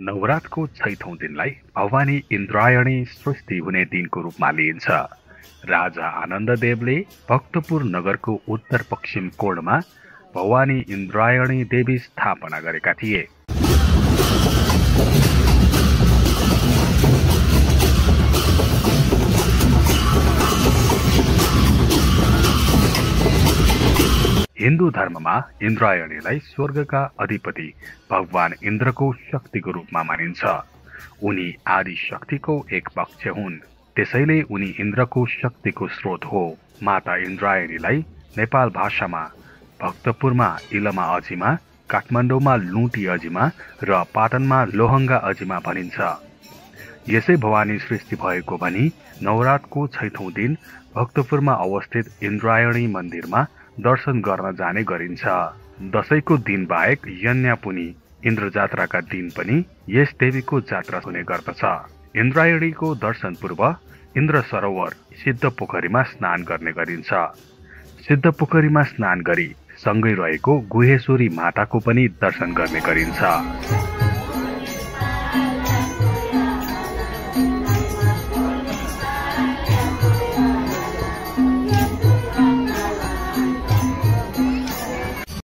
नवरातको छैठौं दिनलाई भवानी इन्द्रायणी सृष्टि हुने दिनको रूपमा लिइन्छ। राजा आनन्ददेवले भक्तपुर नगरको उत्तर पश्चिम कोणमा भवानी इन्द्रायणी देवी स्थापना गरेका थिए। हिन्दू धर्ममा इन्द्रायणीलाई स्वर्गका अधिपति भगवान इन्द्रको शक्तिको रूपमा मानिन्छ। उनी आदि शक्तिको एक पक्ष हुन्, त्यसैले उनी इन्द्रको शक्तिको स्रोत हो। माता इन्द्रायणीलाई नेपाल भाषामा भक्तपुरमा इलमा अजिमा, काठमाडौँमा लुटी अजिमा र पाटनमा लोहङ्गा अजिमा भनिन्छ। यसै भवानी सृष्टि भएको भनी नवरातको छैठौं दिन भक्तपुरमा अवस्थित इन्द्रायणी मन्दिरमा दर्शन गर्न जाने गरिन्छ। दशैंको दिन बाहेक यन्यापुनी इन्द्र जात्राका दिन पनि यस देवीको जात्रा हुने गर्दछ। इन्द्रायणीको दर्शन पूर्व इन्द्र सरोवर सिद्ध पोखरीमा स्नान गर्ने गरिन्छ। सिद्ध पोखरीमा स्नान गरी सँगै रहेको गुहेश्वरी माताको पनि दर्शन गर्ने गरिन्छ।